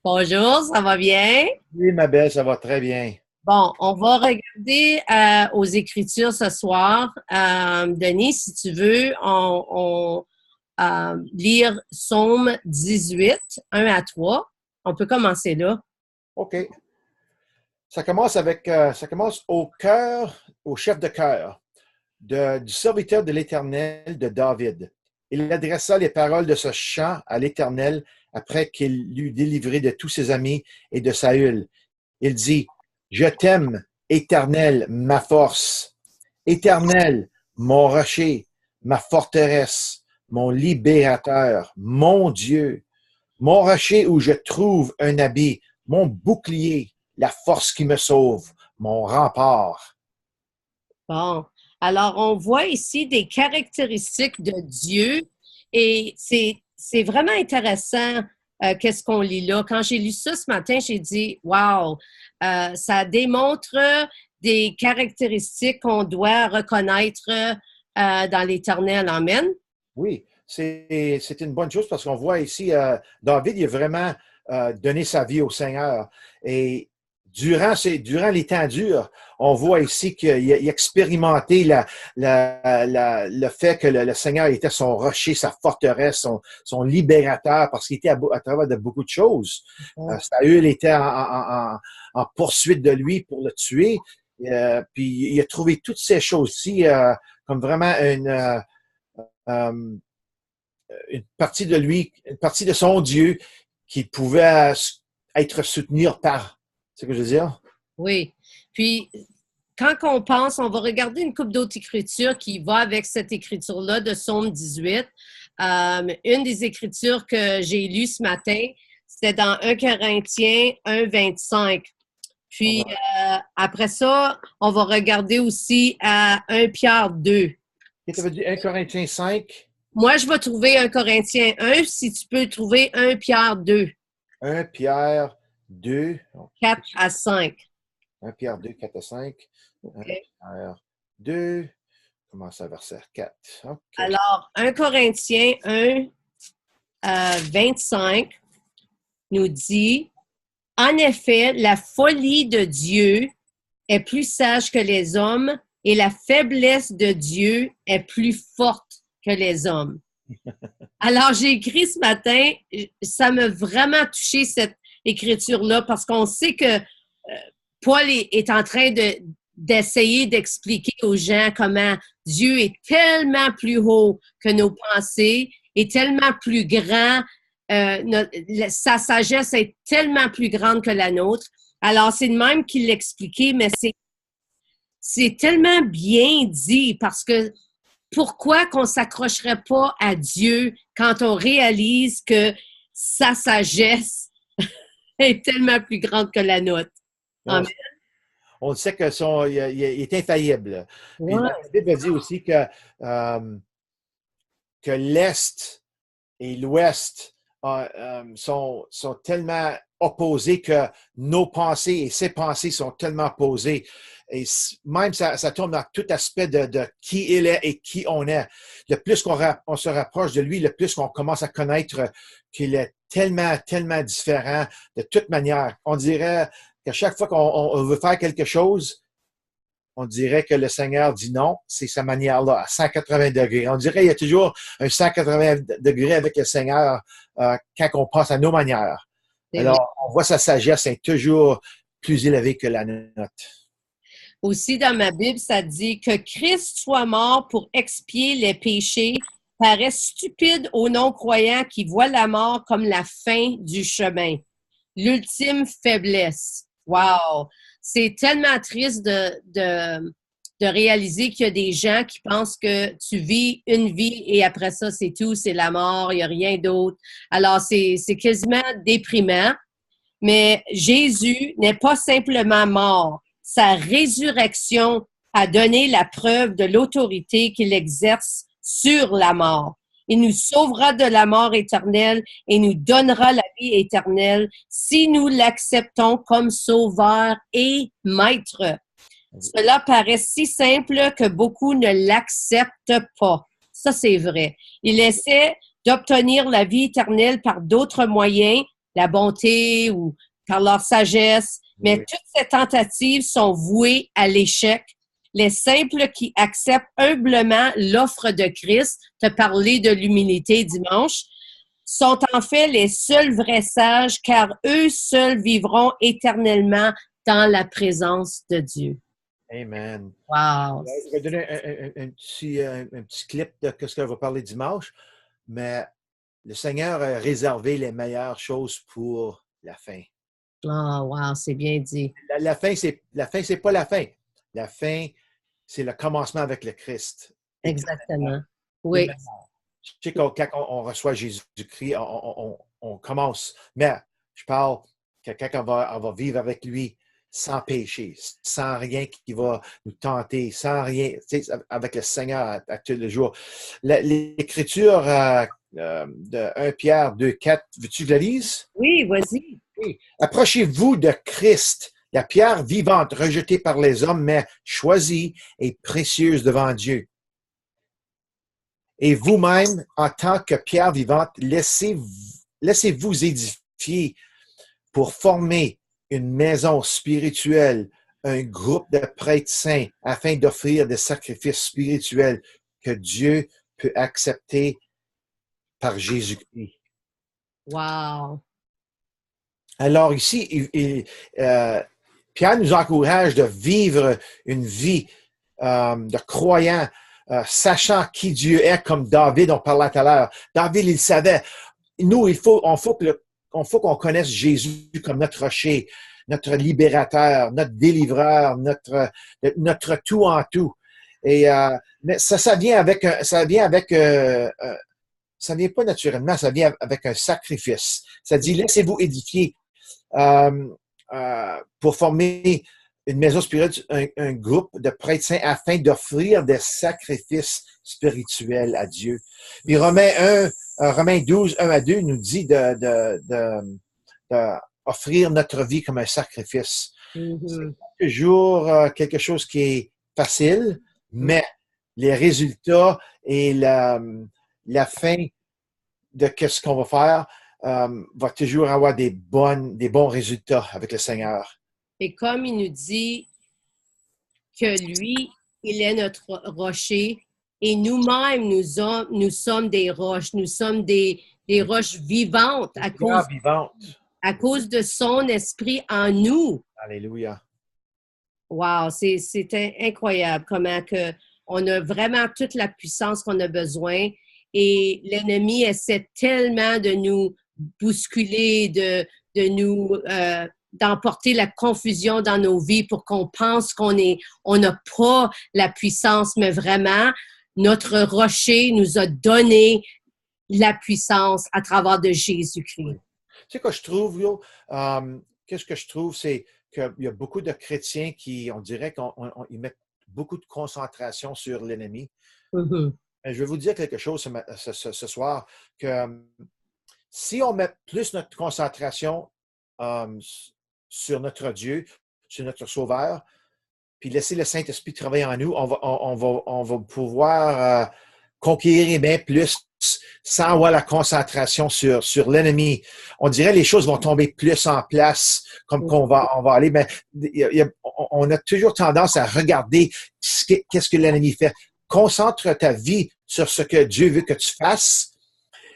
Bonjour, ça va bien? Oui, ma belle, ça va très bien. Bon, on va regarder aux Écritures ce soir. Denis, si tu veux, on lire Psaume 18, 1 à 3. On peut commencer là. OK. Ça commence au cœur, au chef de chœur du serviteur de l'Éternel de David. Il adressa les paroles de ce chant à l'Éternel après qu'il l'eut délivré de tous ses amis et de Saül. Il dit, je t'aime, Éternel, ma force. Éternel, mon rocher, ma forteresse, mon libérateur, mon Dieu, mon rocher où je trouve un habit, mon bouclier, la force qui me sauve, mon rempart. Bon, alors on voit ici des caractéristiques de Dieu et c'est vraiment intéressant qu'est-ce qu'on lit là. Quand j'ai lu ça ce matin, j'ai dit, wow, ça démontre des caractéristiques qu'on doit reconnaître dans l'Éternel. Amen. Oui, c'est une bonne chose parce qu'on voit ici, David, il a vraiment donné sa vie au Seigneur. Et durant les temps durs, on voit ici qu'il a expérimenté le fait que le Seigneur était son rocher, sa forteresse, son libérateur, parce qu'il était à travers de beaucoup de choses. Saül était en poursuite de lui pour le tuer. Puis il a trouvé toutes ces choses-ci comme vraiment euh, une partie de lui, une partie de son Dieu qui pouvait être soutenu par. C'est ce que je veux dire? Oui. Puis, quand on pense, on va regarder une couple d'autres écritures qui va avec cette écriture-là de Psaume 18. Une des écritures que j'ai lues ce matin, c'était dans 1 Corinthiens 1, 25. Puis, après ça, on va regarder aussi à 1 Pierre 2. Qu'est-ce que tu veux dire? 1 Corinthiens 5, Moi, je vais trouver 1 Corinthiens 1, si tu peux trouver 1 Pierre 2, 1 Pierre 2, 4 à 5. 1 Pierre 2, 4 à 5, 1 OK. Pierre 2, commence à verset 4. OK. Alors, 1 Corinthiens 1, 25 nous dit, en effet, la folie de Dieu est plus sage que les hommes et la faiblesse de Dieu est plus forte que les hommes. Alors, j'ai écrit ce matin, ça m'a vraiment touché cette écriture-là parce qu'on sait que Paul est en train d'essayer d'expliquer aux gens comment Dieu est tellement plus haut que nos pensées, est tellement plus grand, sa sagesse est tellement plus grande que la nôtre. Alors, c'est de même qu'il l'expliquait, mais c'est tellement bien dit parce que pourquoi qu'on s'accrocherait pas à Dieu quand on réalise que sa sagesse est tellement plus grande que la nôtre? On, Amen. on sait il est infaillible. Puis Ouais. la Bible dit aussi que l'Est et l'Ouest sont tellement opposés que nos pensées et ses pensées sont tellement opposées. Et même ça tourne dans tout aspect de qui il est et qui on est. Le plus on se rapproche de lui, le plus qu'on commence à connaître qu'il est tellement, tellement différent de toute manière. On dirait qu'à chaque fois qu'on veut faire quelque chose, on dirait que le Seigneur dit non, c'est sa manière-là, à 180 degrés. On dirait qu'il y a toujours un 180 degrés avec le Seigneur quand on pense à nos manières. C'est vrai. Alors, on voit sa sagesse est toujours plus élevée que la nôtre. Aussi, dans ma Bible, ça dit que Christ soit mort pour expier les péchés paraît stupide aux non-croyants qui voient la mort comme la fin du chemin, l'ultime faiblesse. Wow! C'est tellement triste de réaliser qu'il y a des gens qui pensent que tu vis une vie et après ça, c'est tout, c'est la mort, il n'y a rien d'autre. Alors, c'est quasiment déprimant. Mais Jésus n'est pas simplement mort. Sa résurrection a donné la preuve de l'autorité qu'il exerce sur la mort. Il nous sauvera de la mort éternelle et nous donnera la vie éternelle si nous l'acceptons comme sauveur et maître. Cela paraît si simple que beaucoup ne l'acceptent pas. Ça, c'est vrai. Il essaie d'obtenir la vie éternelle par d'autres moyens, la bonté ou par leur sagesse. Mais toutes ces tentatives sont vouées à l'échec. Les simples qui acceptent humblement l'offre de Christ, te parler de l'humilité dimanche, sont en fait les seuls vrais sages, car eux seuls vivront éternellement dans la présence de Dieu. Amen. Wow! Je vais donner un petit clip de ce qu'elle va parler dimanche, mais le Seigneur a réservé les meilleures choses pour la fin. Oh, wow, c'est bien dit. La fin, c'est pas la fin. La fin, c'est le commencement avec le Christ. Exactement. Oui. Je sais que quand on reçoit Jésus-Christ, on commence. Mais je parle que quand on va vivre avec lui sans péché, sans rien qui va nous tenter, sans rien, avec le Seigneur à tous les jours. L'Écriture de 1 Pierre 2,4, veux-tu que je la lise? Oui, vas-y. Oui. Approchez-vous de Christ, la pierre vivante rejetée par les hommes, mais choisie et précieuse devant Dieu. Et vous-même, en tant que pierre vivante, laissez-vous édifier pour former une maison spirituelle, un groupe de prêtres saints, afin d'offrir des sacrifices spirituels que Dieu peut accepter par Jésus-Christ. Wow! Alors ici, Pierre nous encourage de vivre une vie de croyant, sachant qui Dieu est, comme David, on parlait tout à l'heure. David, il savait. Nous, il faut qu'on connaisse Jésus comme notre rocher, notre libérateur, notre délivreur, notre tout en tout. Et mais ça vient ça vient pas naturellement, ça vient avec un sacrifice. Ça dit, laissez-vous édifier pour former une maison spirituelle, un groupe de prêtres saints afin d'offrir des sacrifices spirituels à Dieu. Puis Romains 12, 1 à 2 nous dit d'offrir notre vie comme un sacrifice. C'est pas toujours quelque chose qui est facile, mais les résultats et la fin de ce qu'on va faire va toujours avoir des bons résultats avec le Seigneur. Et comme il nous dit que lui, il est notre rocher et nous-mêmes, nous sommes des roches, nous sommes des roches vivantes à cause de son esprit en nous. Alléluia. Wow, c'est incroyable comment que on a vraiment toute la puissance qu'on a besoin et l'ennemi essaie tellement de nous bousculer, de nous d'emporter la confusion dans nos vies pour qu'on pense on n'a pas la puissance, mais vraiment, notre rocher nous a donné la puissance à travers de Jésus-Christ. Tu sais quoi je trouve, Yo? Qu'est-ce que je trouve, c'est qu'il y a beaucoup de chrétiens qui, on dirait qu'ils mettent beaucoup de concentration sur l'ennemi. Mm-hmm. Je vais vous dire quelque chose ce soir, que si on met plus notre concentration sur notre Dieu, sur notre Sauveur, puis laisser le Saint-Esprit travailler en nous, on va pouvoir conquérir bien plus sans avoir la concentration sur l'ennemi. On dirait que les choses vont tomber plus en place, comme qu'on va aller. Mais on a toujours tendance à regarder qu'est-ce que l'ennemi fait. Concentre ta vie sur ce que Dieu veut que tu fasses,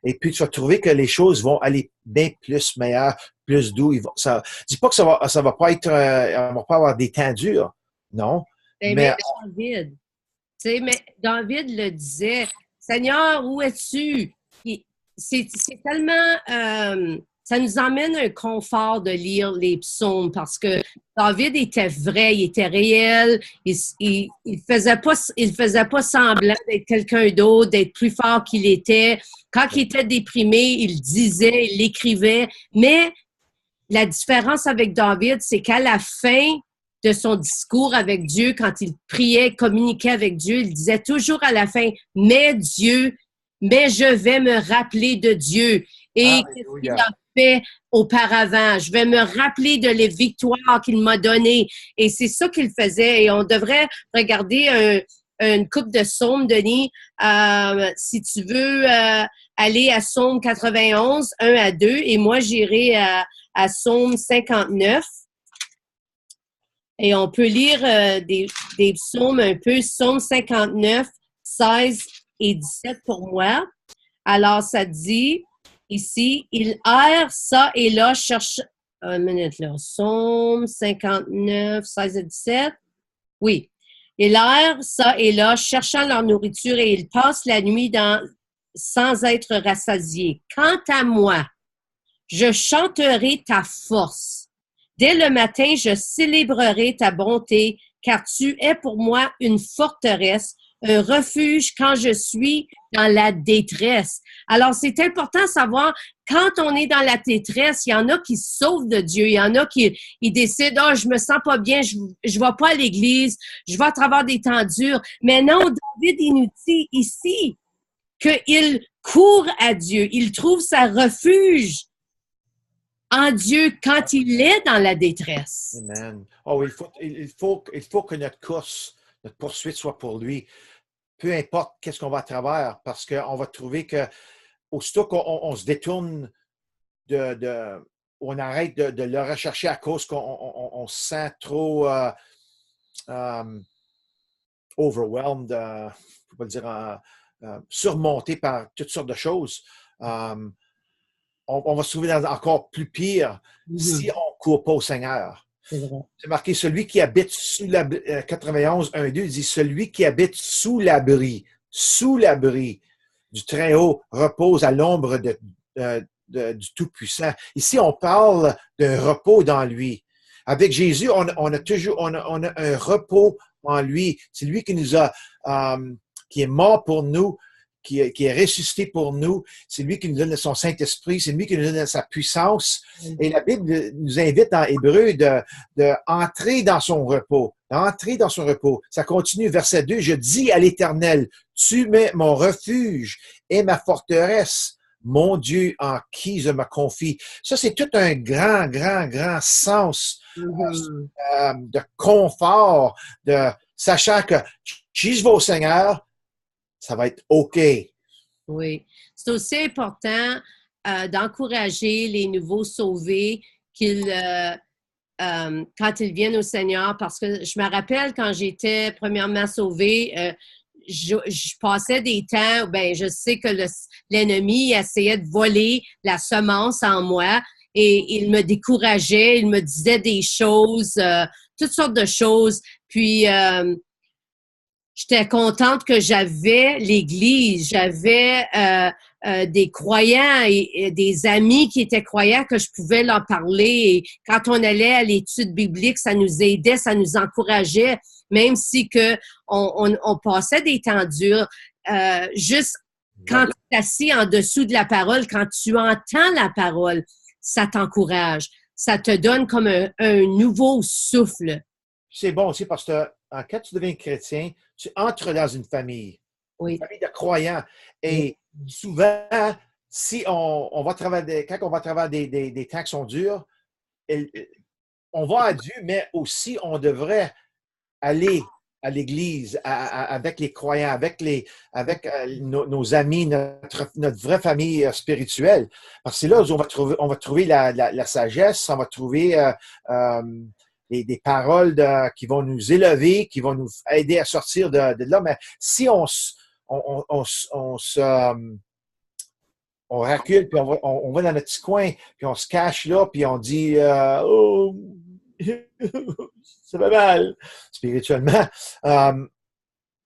et puis tu vas trouver que les choses vont aller bien plus meilleures, plus doux. Je dis pas que ça va pas être, on va pas avoir des temps durs, non. Mais David le disait, Seigneur, où es-tu? C'est tellement, ça nous emmène un confort de lire les psaumes parce que David était vrai, il était réel, il faisait pas semblant d'être quelqu'un d'autre, d'être plus fort qu'il était. Quand il était déprimé, il disait, il l'écrivait. Mais la différence avec David, c'est qu'à la fin de son discours avec Dieu, quand il priait, communiquait avec Dieu, il disait toujours à la fin, mais je vais me rappeler de Dieu. Et qu'est-ce qu'il a fait auparavant? Je vais me rappeler de les victoires qu'il m'a données. Et c'est ça qu'il faisait. Et on devrait regarder une coupe de psaumes, Denis. Si tu veux aller à Psaume 91, 1 à 2, et moi, j'irai à Psaume 59. Et on peut lire des psaumes un peu, Psaume 59, 16 et 17 pour moi. Alors, ça dit ici, il erre ça et là, cherche... Une minute là. Psaume 59, 16 et 17. Oui. Ils errent ça et là, cherchant leur nourriture et ils passent la nuit sans être rassasiés. Quant à moi, je chanterai ta force. Dès le matin, je célébrerai ta bonté, car tu es pour moi une forteresse, un refuge quand je suis dans la détresse. Alors, c'est important de savoir, quand on est dans la détresse, il y en a qui se sauvent de Dieu, il y en a qui décident, « Ah, je me sens pas bien, je vais pas à l'église, je vais à travers des temps durs. » Mais non, David, il nous dit ici qu'il court à Dieu, il trouve sa refuge en Dieu quand il est dans la détresse. Amen. Oh, il faut que notre course, notre poursuite soit pour lui. Peu importe qu'est-ce qu'on va à travers, parce qu'on va trouver que aussitôt qu'on se détourne on arrête de le rechercher à cause qu'on se sent trop overwhelmed, je ne peux pas dire surmonté par toutes sortes de choses. On va se trouver dans encore plus pire si on ne court pas au Seigneur. C'est marqué, celui qui habite sous l'abri, 91, 1, 2, dit, celui qui habite sous l'abri du Très-Haut repose à l'ombre du Tout-Puissant. Ici, on parle d'un repos dans lui. Avec Jésus, on a un repos en lui. C'est lui qui nous a, qui est mort pour nous, qui est ressuscité pour nous. C'est lui qui nous donne son Saint-Esprit. C'est lui qui nous donne sa puissance. Et la Bible nous invite en Hébreu de entrer dans son repos. D'entrer dans son repos. Ça continue, verset 2. Je dis à l'Éternel, tu es mon refuge et ma forteresse, mon Dieu en qui je me confie. Ça, c'est tout un grand sens de confort, de sachant que si je vais au Seigneur, ça va être OK. Oui. C'est aussi important d'encourager les nouveaux sauvés quand ils viennent au Seigneur, parce que je me rappelle quand j'étais premièrement sauvée, je passais des temps, je sais que l'ennemi essayait de voler la semence en moi et il me décourageait, il me disait des choses, toutes sortes de choses. Puis, j'étais contente que j'avais l'Église, j'avais des croyants et des amis qui étaient croyants que je pouvais leur parler. Et quand on allait à l'étude biblique, ça nous aidait, ça nous encourageait, même si que on passait des temps durs. Juste quand tu es assis en dessous de la parole, quand tu entends la parole, ça t'encourage. Ça te donne comme un nouveau souffle. C'est bon aussi parce que quand tu deviens chrétien, tu entres dans une famille, une famille de croyants. Et souvent, si on va travailler, quand on va travailler des temps qui sont durs, on va à Dieu, mais aussi on devrait aller à l'Église avec les croyants, avec nos amis, notre vraie famille spirituelle. Parce que c'est là où on va trouver la sagesse, on va trouver des paroles qui vont nous élever, qui vont nous aider à sortir de là. Mais si on recule, puis on va dans notre petit coin, puis on se cache là, puis on dit oh, ça va mal spirituellement,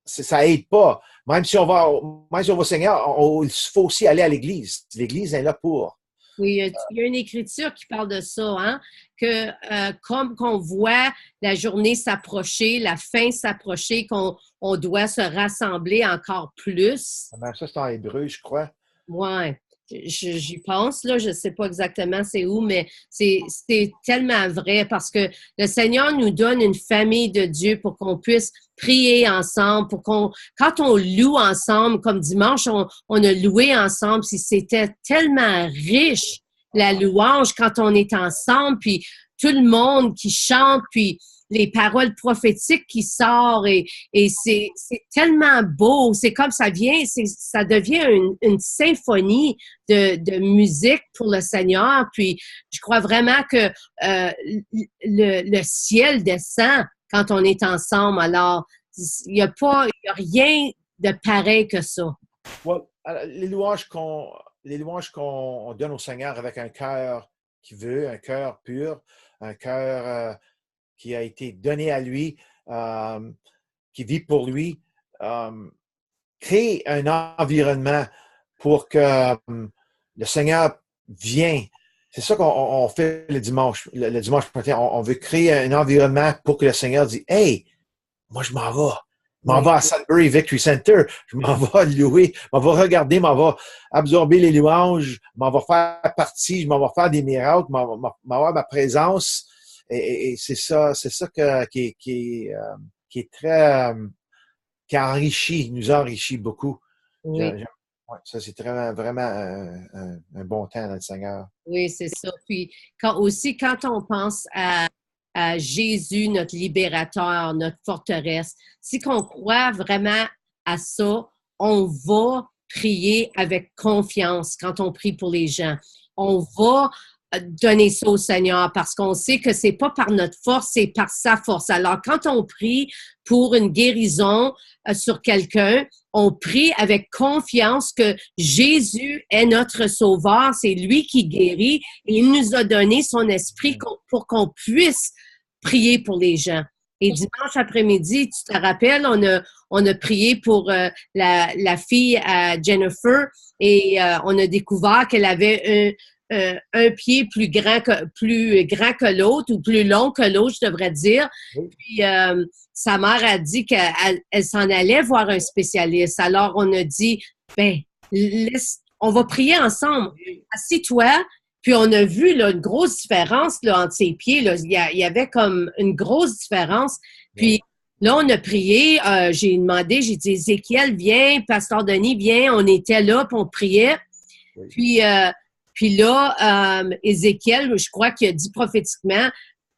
ça aide pas. Même si on va au Seigneur, il faut aussi aller à l'Église. L'Église est là pour. Oui, il y a une écriture qui parle de ça, hein, que comme qu'on voit la journée s'approcher, la fin s'approcher, qu'on doit se rassembler encore plus. Ça, c'est en hébreu, je crois. Oui, j'y pense, là, je ne sais pas exactement c'est où, mais c'est tellement vrai parce que le Seigneur nous donne une famille de Dieu pour qu'on puisse prier ensemble, quand on loue ensemble, comme dimanche, on a loué ensemble, puis c'était tellement riche, la louange, quand on est ensemble, puis tout le monde qui chante, puis les paroles prophétiques qui sortent et c'est tellement beau. C'est comme ça ça devient une symphonie de musique pour le Seigneur. Puis, je crois vraiment que le ciel descend quand on est ensemble. Alors, il y a rien de pareil que ça. Ouais, les louanges qu'on donne au Seigneur avec un cœur qui veut, un cœur pur, un cœur qui a été donné à lui, qui vit pour lui, crée un environnement pour que le Seigneur vienne. C'est ça qu'on fait le dimanche. Le dimanche matin, on veut créer un environnement pour que le Seigneur dise, hey, moi je m'en vais. Je m'en vais à Sudbury Victory Center, je m'en vais louer, je m'en vais regarder, je m'en vais absorber les louanges, je m'en vais faire partie, je m'en vais faire des miracles, je m'en vais avoir ma présence. Et c'est ça qui est très, qui nous enrichit beaucoup. Oui. Ouais, ça, c'est vraiment un bon temps dans le Seigneur. Oui, c'est ça. Puis quand on pense à Jésus, notre libérateur, notre forteresse, si qu'on croit vraiment à ça, on va prier avec confiance quand on prie pour les gens. On va donner ça au Seigneur parce qu'on sait que c'est pas par notre force, c'est par sa force. Alors, quand on prie pour une guérison sur quelqu'un, on prie avec confiance que Jésus est notre sauveur, c'est lui qui guérit et il nous a donné son esprit pour qu'on puisse prier pour les gens. Et dimanche après-midi, tu te rappelles, on a prié pour la fille à Jennifer et on a découvert qu'elle avait un pied plus grand que l'autre ou plus long que l'autre, je devrais dire. Puis sa mère a dit qu'elle s'en allait voir un spécialiste. Alors on a dit, on va prier ensemble. Assis-toi. Puis on a vu là, une grosse différence là, entre ses pieds. Là. Il y avait comme une grosse différence. Puis là, on a prié. J'ai demandé, j'ai dit, Ézéchiel, viens, Pasteur Denis, viens. On était là, puis on priait. Puis là, Ézéchiel, je crois qu'il a dit prophétiquement,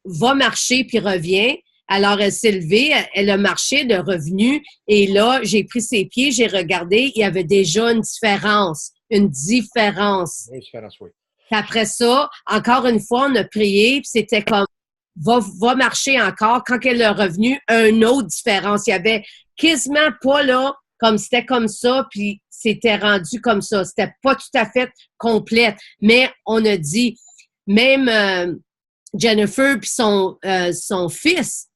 va marcher puis revient. Alors, elle s'est levée, elle a marché, elle est revenue. Et là, j'ai pris ses pieds, j'ai regardé, il y avait déjà une différence. Une différence. Une différence, oui. Puis après ça, encore une fois, on a prié, puis c'était comme, va marcher encore. Quand elle est revenue, une autre différence. Il y avait quasiment pas là, comme c'était comme ça, puis c'était rendu comme ça. C'était pas tout à fait complète. Mais on a dit, même Jennifer puis son fils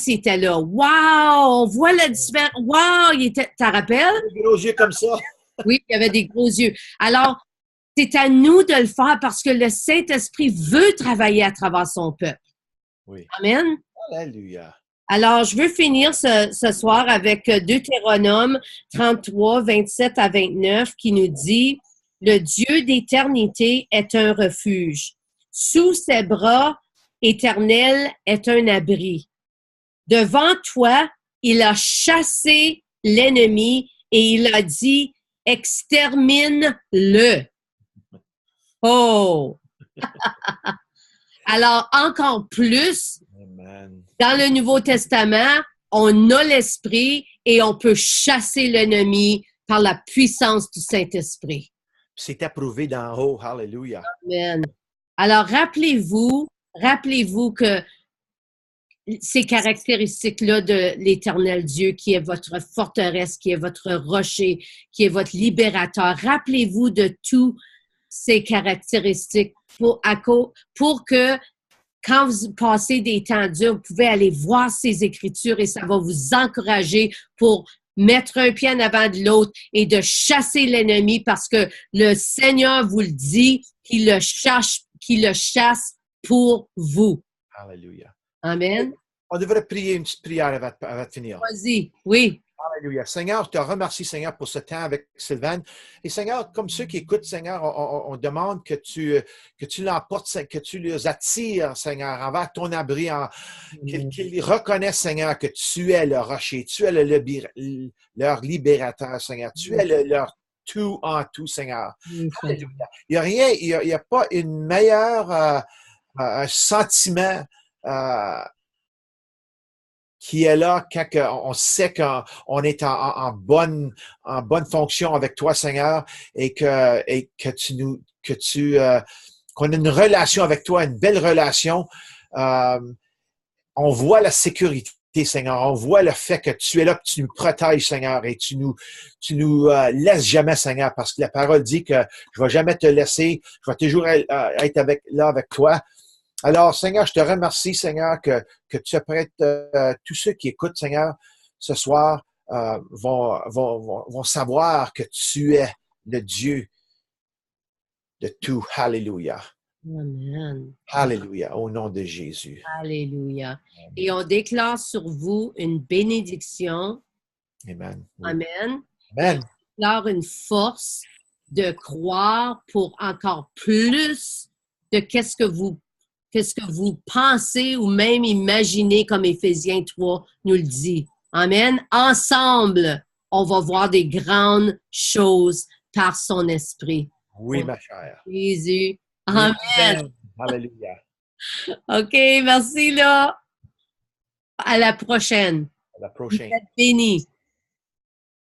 était là. Wow! On voit la différence. Wow! T'en rappelles? Des gros yeux comme ça. Oui, il y avait des gros yeux. Alors, c'est à nous de le faire parce que le Saint-Esprit veut travailler à travers son peuple. Oui. Amen. Alléluia. Alors, je veux finir ce soir avec Deutéronome 33, 27 à 29 qui nous dit « Le Dieu d'éternité est un refuge. Sous ses bras éternels est un abri. Devant toi, il a chassé l'ennemi et il a dit « Extermine-le. » Oh! Alors, encore plus, Amen. dans le Nouveau Testament, on a l'Esprit et on peut chasser l'ennemi par la puissance du Saint-Esprit. C'est approuvé d'en haut. Alléluia. Amen. Alors, rappelez-vous que ces caractéristiques-là de l'Éternel Dieu, qui est votre forteresse, qui est votre rocher, qui est votre libérateur, rappelez-vous de tous ces caractéristiques pour que quand vous passez des temps durs, vous pouvez aller voir ces Écritures et ça va vous encourager pour mettre un pied en avant de l'autre et de chasser l'ennemi parce que le Seigneur vous le dit qu'il le chasse pour vous. Alléluia. Amen. On devrait prier une petite prière avant de finir. Vas-y, oui. Alléluia. Seigneur, je te remercie, Seigneur, pour ce temps avec Sylvaine. Et Seigneur, comme ceux qui écoutent, Seigneur, on demande que tu l'emportes, que tu les attires, Seigneur, envers ton abri, qu'ils reconnaissent, Seigneur, que tu es le rocher, tu es leur libérateur, Seigneur. Tu es leur tout en tout, Seigneur. Alléluia. Il n'y a pas une meilleure un sentiment qui est là quand on sait qu'on est en bonne fonction avec toi, Seigneur, et que qu'on a une relation avec toi, une belle relation. On voit la sécurité, Seigneur. On voit le fait que tu es là, que tu nous protèges, Seigneur, et tu nous laisses jamais, Seigneur, parce que la parole dit que je ne vais jamais te laisser, je vais toujours être là avec toi. Alors, Seigneur, je te remercie, Seigneur, que tu apprêtes tous ceux qui écoutent, Seigneur, ce soir, vont savoir que tu es le Dieu de tout. Alléluia. Amen. Alléluia, au nom de Jésus. Alléluia. Et on déclare sur vous une bénédiction. Amen. Amen. Amen. On déclare une force de croire pour encore plus de qu'est-ce que vous pensez ou même imaginez, comme Éphésiens 3 nous le dit. Amen. Ensemble, on va voir des grandes choses par son esprit. Oui, ma chère. Jésus. Amen. Alléluia. OK, merci là. À la prochaine. À la prochaine. Vous êtes bénis.